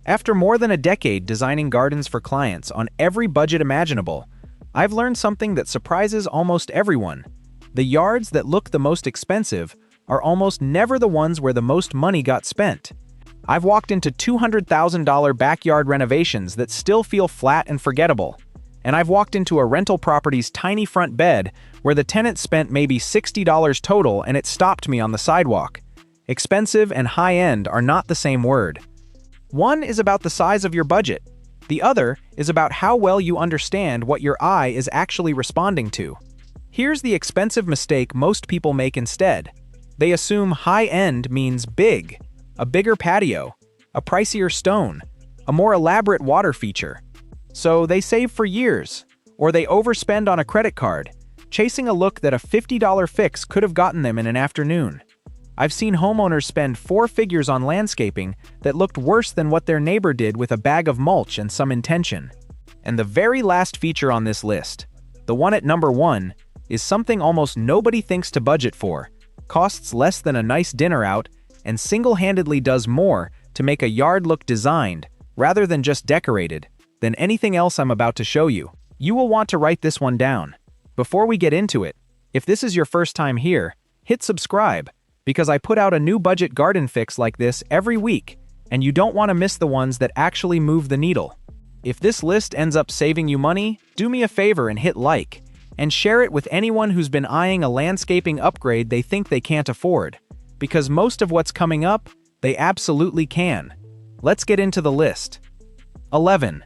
After more than a decade designing gardens for clients on every budget imaginable, I've learned something that surprises almost everyone. The yards that look the most expensive are almost never the ones where the most money got spent. I've walked into $200,000 backyard renovations that still feel flat and forgettable. And I've walked into a rental property's tiny front bed where the tenant spent maybe $60 total and it stopped me on the sidewalk. Expensive and high-end are not the same word. One is about the size of your budget. The other is about how well you understand what your eye is actually responding to. Here's the expensive mistake most people make instead. They assume high-end means big, a bigger patio, a pricier stone, a more elaborate water feature. So they save for years, or they overspend on a credit card, chasing a look that a $50 fix could have gotten them in an afternoon. I've seen homeowners spend 4 figures on landscaping that looked worse than what their neighbor did with a bag of mulch and some intention. And the very last feature on this list, the one at number 1, is something almost nobody thinks to budget for, costs less than a nice dinner out, and single-handedly does more to make a yard look designed, rather than just decorated, than anything else I'm about to show you. You will want to write this one down. Before we get into it, if this is your first time here, hit subscribe, because I put out a new budget garden fix like this every week, and you don't want to miss the ones that actually move the needle. If this list ends up saving you money, do me a favor and hit like, and share it with anyone who's been eyeing a landscaping upgrade they think they can't afford, because most of what's coming up, they absolutely can. Let's get into the list. 11.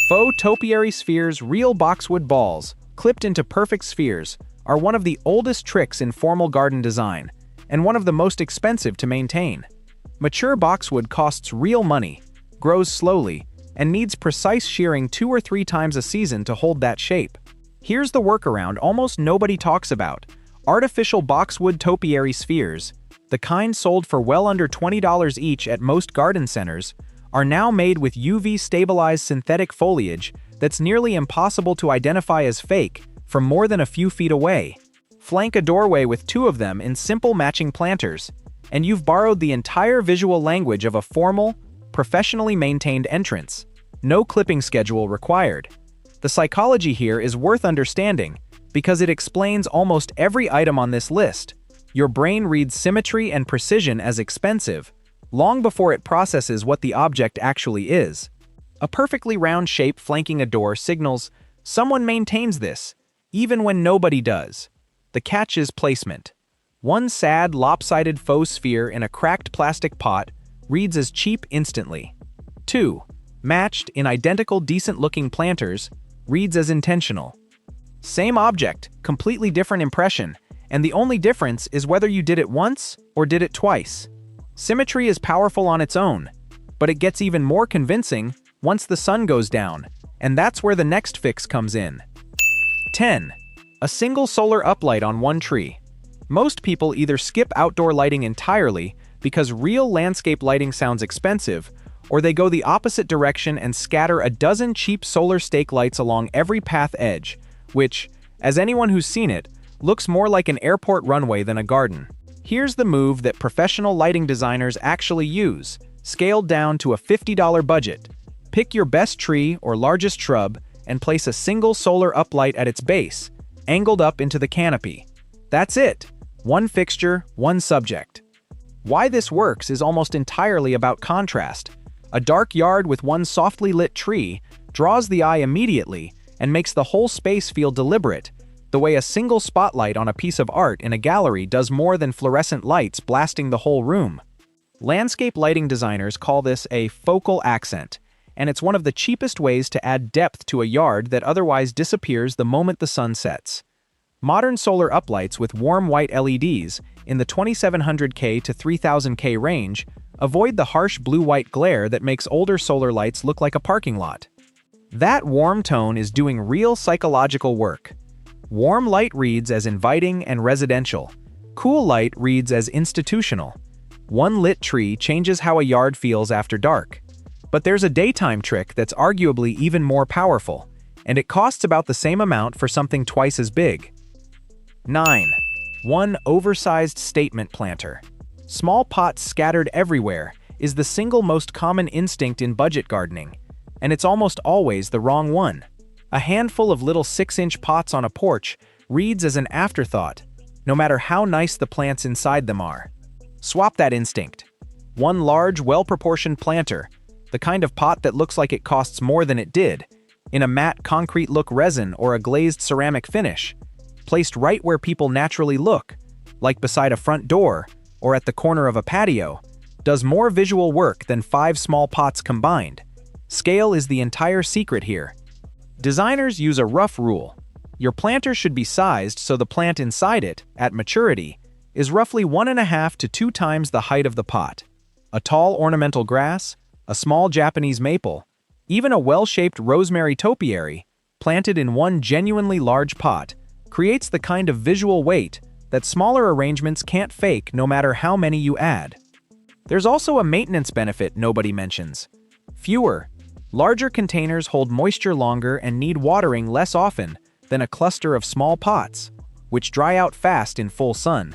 Faux topiary spheres. Real boxwood balls, clipped into perfect spheres, are one of the oldest tricks in formal garden design, and one of the most expensive to maintain. Mature boxwood costs real money, grows slowly, and needs precise shearing 2 or 3 times a season to hold that shape. Here's the workaround almost nobody talks about. Artificial boxwood topiary spheres, the kind sold for well under $20 each at most garden centers, are now made with UV-stabilized synthetic foliage that's nearly impossible to identify as fake from more than a few feet away. Flank a doorway with 2 of them in simple matching planters, and you've borrowed the entire visual language of a formal, professionally maintained entrance. No clipping schedule required. The psychology here is worth understanding because it explains almost every item on this list. Your brain reads symmetry and precision as expensive, long before it processes what the object actually is. A perfectly round shape flanking a door signals someone maintains this, even when nobody does. The catch is placement. One sad, lopsided faux sphere in a cracked plastic pot reads as cheap instantly. 2. Matched in identical decent-looking planters reads as intentional. Same object, completely different impression, and the only difference is whether you did it once or did it twice. Symmetry is powerful on its own, but it gets even more convincing once the sun goes down, and that's where the next fix comes in. 10. A single solar uplight on one tree. Most people either skip outdoor lighting entirely because real landscape lighting sounds expensive, or they go the opposite direction and scatter a dozen cheap solar stake lights along every path edge, which, as anyone who's seen it, looks more like an airport runway than a garden. Here's the move that professional lighting designers actually use, scaled down to a $50 budget. Pick your best tree or largest shrub and place a single solar uplight at its base, angled up into the canopy. That's it. One fixture, one subject. Why this works is almost entirely about contrast. A dark yard with one softly lit tree draws the eye immediately and makes the whole space feel deliberate, the way a single spotlight on a piece of art in a gallery does more than fluorescent lights blasting the whole room. Landscape lighting designers call this a focal accent, and it's one of the cheapest ways to add depth to a yard that otherwise disappears the moment the sun sets. Modern solar uplights with warm white LEDs in the 2700K to 3000K range avoid the harsh blue-white glare that makes older solar lights look like a parking lot. That warm tone is doing real psychological work. Warm light reads as inviting and residential. Cool light reads as institutional. One lit tree changes how a yard feels after dark. But there's a daytime trick that's arguably even more powerful, and it costs about the same amount for something twice as big. 9. One oversized statement planter. Small pots scattered everywhere, is the single most common instinct in budget gardening, and it's almost always the wrong one. A handful of little 6-inch pots on a porch reads as an afterthought, no matter how nice the plants inside them are. Swap that instinct. One large, well-proportioned planter, the kind of pot that looks like it costs more than it did, in a matte concrete look resin or a glazed ceramic finish, placed right where people naturally look, like beside a front door or at the corner of a patio, does more visual work than 5 small pots combined. Scale is the entire secret here. Designers use a rough rule. Your planter should be sized so the plant inside it, at maturity, is roughly 1.5 to 2 times the height of the pot. A tall ornamental grass, a small Japanese maple, even a well-shaped rosemary topiary, planted in one genuinely large pot, creates the kind of visual weight that smaller arrangements can't fake no matter how many you add. There's also a maintenance benefit nobody mentions. Fewer, larger containers hold moisture longer and need watering less often than a cluster of small pots, which dry out fast in full sun.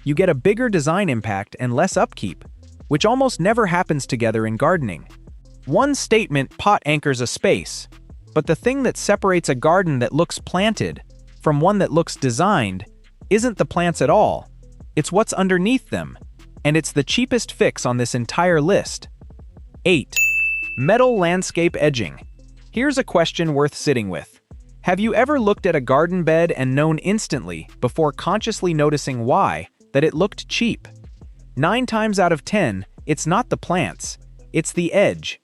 You get a bigger design impact and less upkeep, which almost never happens together in gardening. One statement pot anchors a space, but the thing that separates a garden that looks planted from one that looks designed isn't the plants at all, it's what's underneath them, and it's the cheapest fix on this entire list. 8. Metal landscape edging. Here's a question worth sitting with. Have you ever looked at a garden bed and known instantly, before consciously noticing why, that it looked cheap? 9 times out of 10, it's not the plants, it's the edge.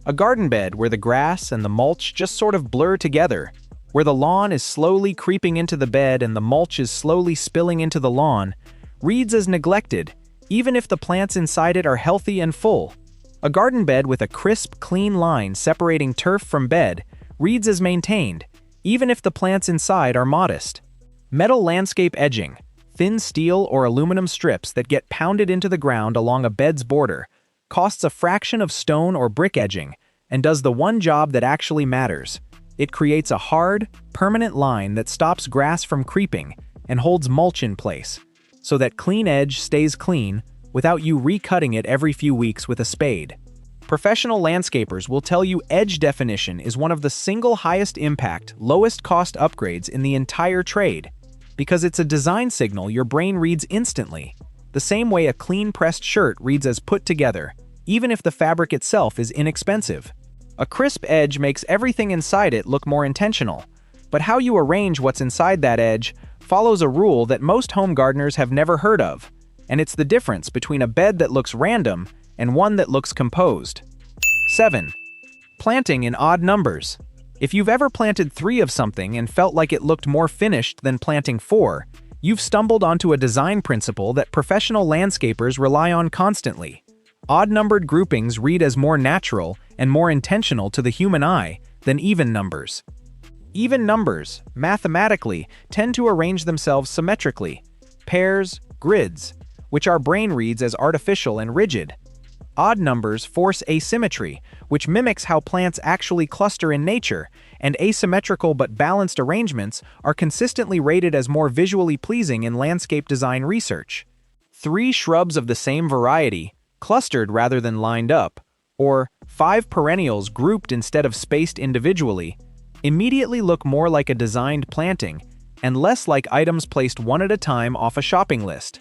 A garden bed where the grass and the mulch just sort of blur together, where the lawn is slowly creeping into the bed and the mulch is slowly spilling into the lawn, reads as neglected, even if the plants inside it are healthy and full. A garden bed with a crisp, clean line separating turf from bed reads as maintained, even if the plants inside are modest. Metal landscape edging, thin steel or aluminum strips that get pounded into the ground along a bed's border, costs a fraction of stone or brick edging and does the one job that actually matters. It creates a hard, permanent line that stops grass from creeping and holds mulch in place, so that clean edge stays clean without you recutting it every few weeks with a spade. Professional landscapers will tell you edge definition is one of the single highest impact, lowest cost upgrades in the entire trade, because it's a design signal your brain reads instantly, the same way a clean pressed shirt reads as put together, even if the fabric itself is inexpensive. A crisp edge makes everything inside it look more intentional, but how you arrange what's inside that edge follows a rule that most home gardeners have never heard of, and it's the difference between a bed that looks random and one that looks composed. 7. Planting in odd numbers. If you've ever planted 3 of something and felt like it looked more finished than planting 4, you've stumbled onto a design principle that professional landscapers rely on constantly. Odd-numbered groupings read as more natural and more intentional to the human eye than even numbers. Even numbers, mathematically, tend to arrange themselves symmetrically, pairs, grids, which our brain reads as artificial and rigid. Odd numbers force asymmetry, which mimics how plants actually cluster in nature, and asymmetrical but balanced arrangements are consistently rated as more visually pleasing in landscape design research. 3 shrubs of the same variety, clustered rather than lined up, or 5 perennials grouped instead of spaced individually, immediately look more like a designed planting and less like items placed one at a time off a shopping list.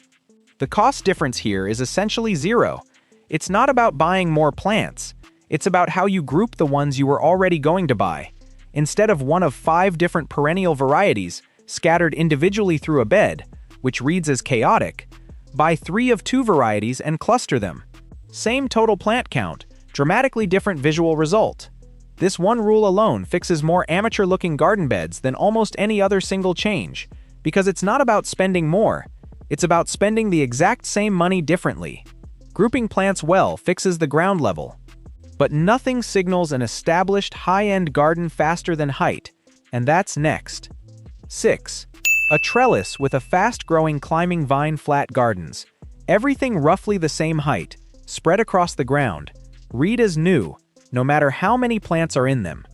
The cost difference here is essentially zero. It's not about buying more plants, it's about how you group the ones you were already going to buy. Instead of one of 5 different perennial varieties scattered individually through a bed, which reads as chaotic, buy 3 of 2 varieties and cluster them. Same total plant count, dramatically different visual result. This one rule alone fixes more amateur-looking garden beds than almost any other single change, because it's not about spending more, it's about spending the exact same money differently. Grouping plants well fixes the ground level. But nothing signals an established high-end garden faster than height, and that's next. 6. A trellis with a fast-growing climbing vine flat gardens. Everything roughly the same height, spread across the ground, read as new, no matter how many plants are in them.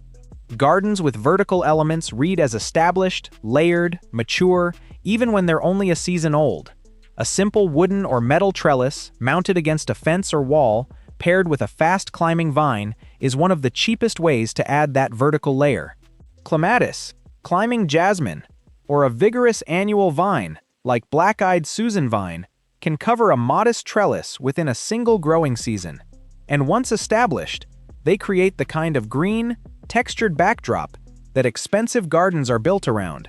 Gardens with vertical elements read as established, layered, mature, even when they're only a season old. A simple wooden or metal trellis, mounted against a fence or wall, paired with a fast-climbing vine, is one of the cheapest ways to add that vertical layer. Clematis, climbing jasmine, or a vigorous annual vine, like black-eyed Susan vine, can cover a modest trellis within a single growing season. And once established, they create the kind of green, textured backdrop that expensive gardens are built around.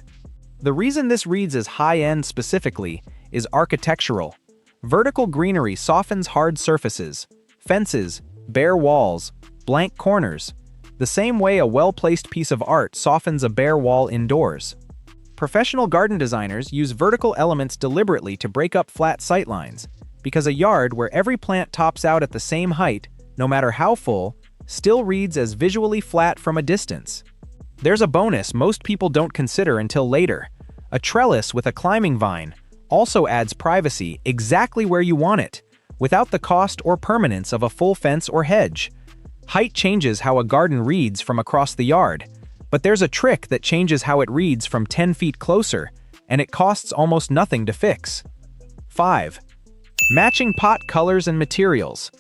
The reason this reads as high-end specifically is architectural. Vertical greenery softens hard surfaces, fences, bare walls, blank corners, the same way a well-placed piece of art softens a bare wall indoors. Professional garden designers use vertical elements deliberately to break up flat sightlines, because a yard where every plant tops out at the same height, no matter how full, still reads as visually flat from a distance. There's a bonus most people don't consider until later. A trellis with a climbing vine also adds privacy exactly where you want it, without the cost or permanence of a full fence or hedge. Height changes how a garden reads from across the yard, but there's a trick that changes how it reads from 10 feet closer, and it costs almost nothing to fix. 5. Matching pot colors and materials.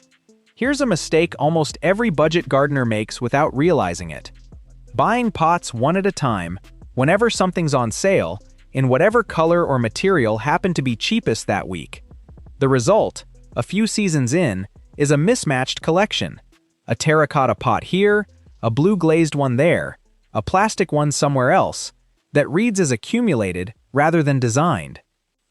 Here's a mistake almost every budget gardener makes without realizing it. Buying pots one at a time, whenever something's on sale, in whatever color or material happened to be cheapest that week. The result, a few seasons in, is a mismatched collection. A terracotta pot here, a blue glazed one there, a plastic one somewhere else, that reads as accumulated rather than designed.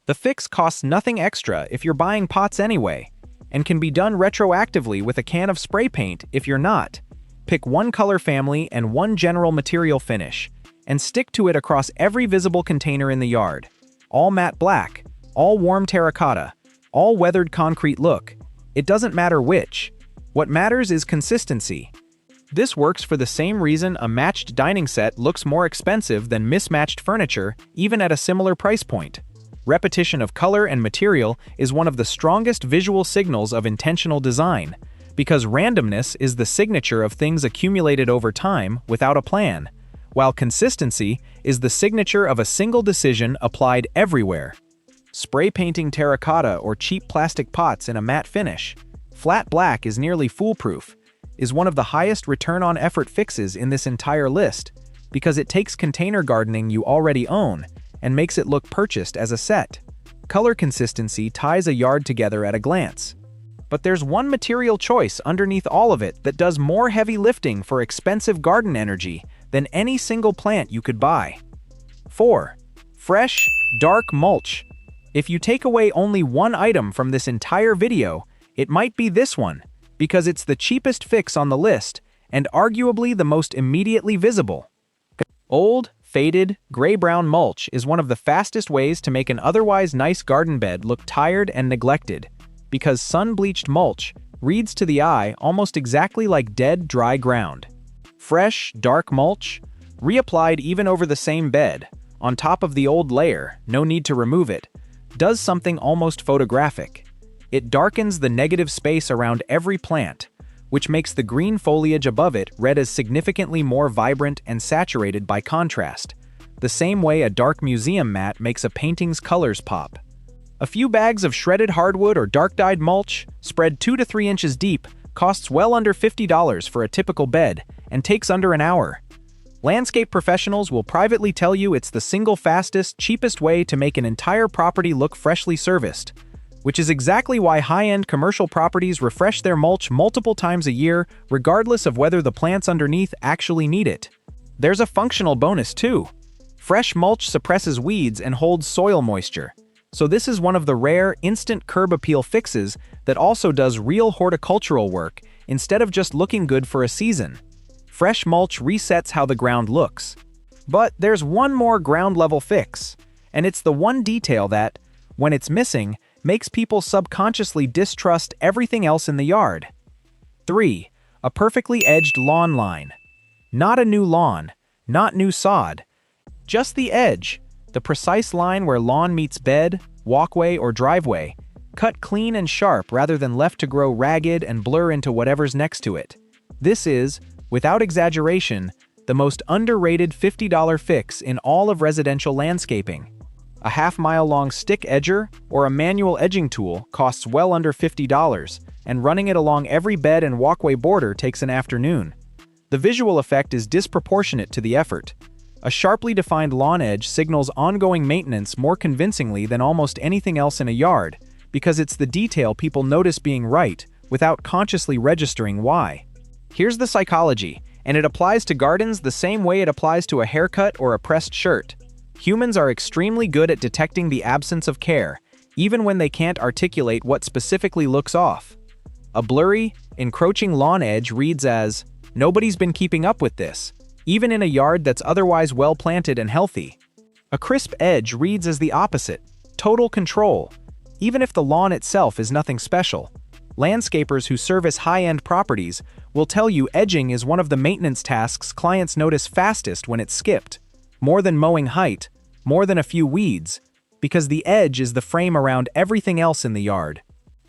The fix costs nothing extra if you're buying pots anyway, and can be done retroactively with a can of spray paint if you're not. Pick one color family and one general material finish, and stick to it across every visible container in the yard. All matte black, all warm terracotta, all weathered concrete look. It doesn't matter which. What matters is consistency. This works for the same reason a matched dining set looks more expensive than mismatched furniture, even at a similar price point. Repetition of color and material is one of the strongest visual signals of intentional design, because randomness is the signature of things accumulated over time without a plan, while consistency is the signature of a single decision applied everywhere. Spray painting terracotta or cheap plastic pots in a matte finish, flat black is nearly foolproof, is one of the highest return on effort fixes in this entire list, because it takes container gardening you already own and makes it look purchased as a set. Color consistency ties a yard together at a glance. But there's one material choice underneath all of it that does more heavy lifting for expensive garden energy than any single plant you could buy. 4. Fresh, dark mulch. If you take away only one item from this entire video, it might be this one, because it's the cheapest fix on the list and arguably the most immediately visible. Old, faded, gray-brown mulch is one of the fastest ways to make an otherwise nice garden bed look tired and neglected, because sun-bleached mulch reads to the eye almost exactly like dead, dry ground. Fresh, dark mulch, reapplied even over the same bed, on top of the old layer, no need to remove it, does something almost photographic. It darkens the negative space around every plant, which makes the green foliage above it read as significantly more vibrant and saturated by contrast, the same way a dark museum mat makes a painting's colors pop. A few bags of shredded hardwood or dark-dyed mulch, spread 2 to 3 inches deep, costs well under $50 for a typical bed and takes under an hour. Landscape professionals will privately tell you it's the single fastest, cheapest way to make an entire property look freshly serviced, which is exactly why high-end commercial properties refresh their mulch multiple times a year, regardless of whether the plants underneath actually need it. There's a functional bonus too. Fresh mulch suppresses weeds and holds soil moisture, so this is one of the rare instant curb appeal fixes that also does real horticultural work instead of just looking good for a season. Fresh mulch resets how the ground looks. But there's one more ground-level fix, and it's the one detail that, when it's missing, makes people subconsciously distrust everything else in the yard. 3. A perfectly edged lawn line. Not a new lawn, not new sod, just the edge, the precise line where lawn meets bed, walkway, or driveway, cut clean and sharp rather than left to grow ragged and blur into whatever's next to it. This is, without exaggeration, the most underrated $50 fix in all of residential landscaping. A half-mile-long stick edger or a manual edging tool costs well under $50, and running it along every bed and walkway border takes an afternoon. The visual effect is disproportionate to the effort. A sharply defined lawn edge signals ongoing maintenance more convincingly than almost anything else in a yard, because it's the detail people notice being right without consciously registering why. Here's the psychology, and it applies to gardens the same way it applies to a haircut or a pressed shirt. Humans are extremely good at detecting the absence of care, even when they can't articulate what specifically looks off. A blurry, encroaching lawn edge reads as, "Nobody's been keeping up with this," even in a yard that's otherwise well-planted and healthy. A crisp edge reads as the opposite, total control, even if the lawn itself is nothing special. Landscapers who service high-end properties will tell you edging is one of the maintenance tasks clients notice fastest when it's skipped. More than mowing height, more than a few weeds, because the edge is the frame around everything else in the yard.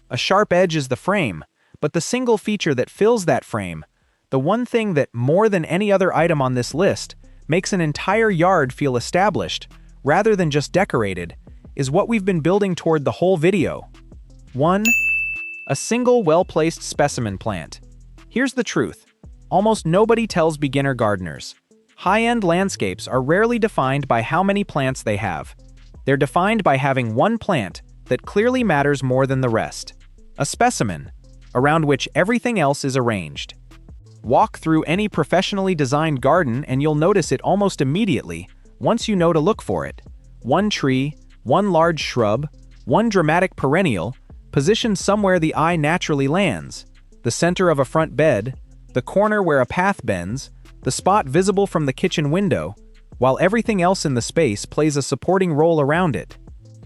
A sharp edge is the frame, but the single feature that fills that frame, the one thing that, more than any other item on this list, makes an entire yard feel established, rather than just decorated, is what we've been building toward the whole video. 1. A single well-placed specimen plant. Here's the truth. Almost nobody tells beginner gardeners. High-end landscapes are rarely defined by how many plants they have. They're defined by having one plant that clearly matters more than the rest. A specimen, around which everything else is arranged. Walk through any professionally designed garden and you'll notice it almost immediately, once you know to look for it. One tree, one large shrub, one dramatic perennial, positioned somewhere the eye naturally lands. The center of a front bed, the corner where a path bends, the spot visible from the kitchen window, while everything else in the space plays a supporting role around it.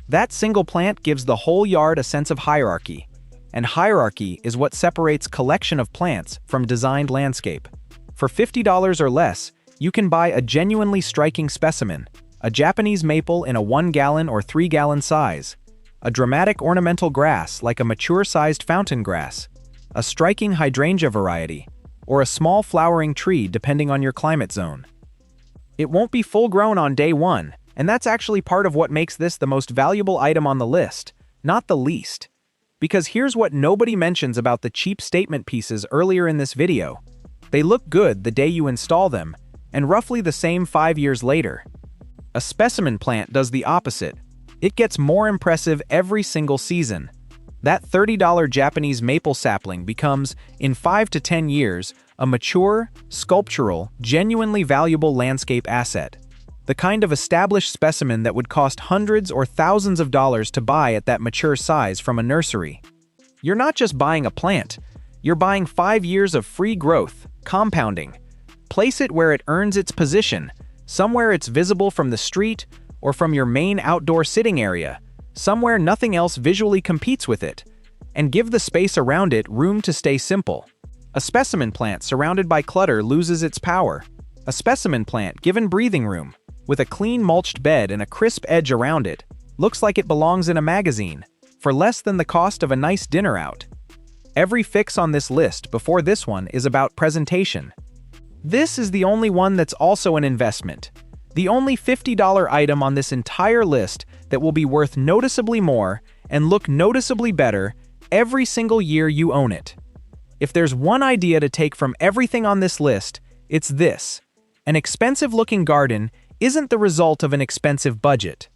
That single plant gives the whole yard a sense of hierarchy. And hierarchy is what separates collection of plants from designed landscape. For $50 or less, you can buy a genuinely striking specimen, a Japanese maple in a 1-gallon or 3-gallon size, a dramatic ornamental grass like a mature-sized fountain grass, a striking hydrangea variety, or a small flowering tree depending on your climate zone. It won't be full-grown on day one, and that's actually part of what makes this the most valuable item on the list, not the least. Because here's what nobody mentions about the cheap statement pieces earlier in this video. They look good the day you install them, and roughly the same 5 years later. A specimen plant does the opposite. It gets more impressive every single season. That $30 Japanese maple sapling becomes, in 5 to 10 years, a mature, sculptural, genuinely valuable landscape asset. The kind of established specimen that would cost hundreds or thousands of dollars to buy at that mature size from a nursery. You're not just buying a plant, you're buying 5 years of free growth, compounding. Place it where it earns its position, somewhere it's visible from the street or from your main outdoor sitting area, somewhere nothing else visually competes with it, and give the space around it room to stay simple. A specimen plant surrounded by clutter loses its power. A specimen plant given breathing room, with a clean mulched bed and a crisp edge around it, looks like it belongs in a magazine, for less than the cost of a nice dinner out. Every fix on this list before this one is about presentation. This is the only one that's also an investment. The only $50 item on this entire list that will be worth noticeably more and look noticeably better every single year you own it. If there's one idea to take from everything on this list, it's this. An expensive-looking garden isn't the result of an expensive budget.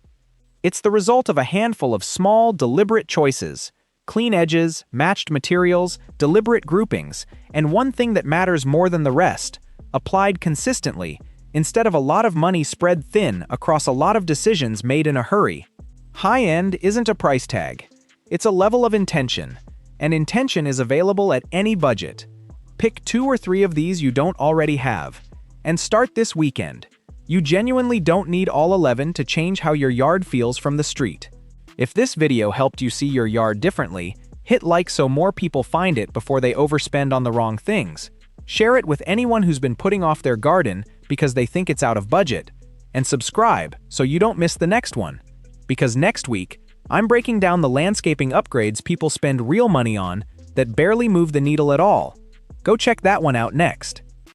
It's the result of a handful of small, deliberate choices, clean edges, matched materials, deliberate groupings, and one thing that matters more than the rest, applied consistently, instead of a lot of money spread thin across a lot of decisions made in a hurry. High-end isn't a price tag. It's a level of intention, and intention is available at any budget. Pick 2 or 3 of these you don't already have, and start this weekend. You genuinely don't need all 11 to change how your yard feels from the street. If this video helped you see your yard differently, hit like so more people find it before they overspend on the wrong things. Share it with anyone who's been putting off their garden because they think it's out of budget. And subscribe so you don't miss the next one. Because next week, I'm breaking down the landscaping upgrades people spend real money on that barely move the needle at all. Go check that one out next.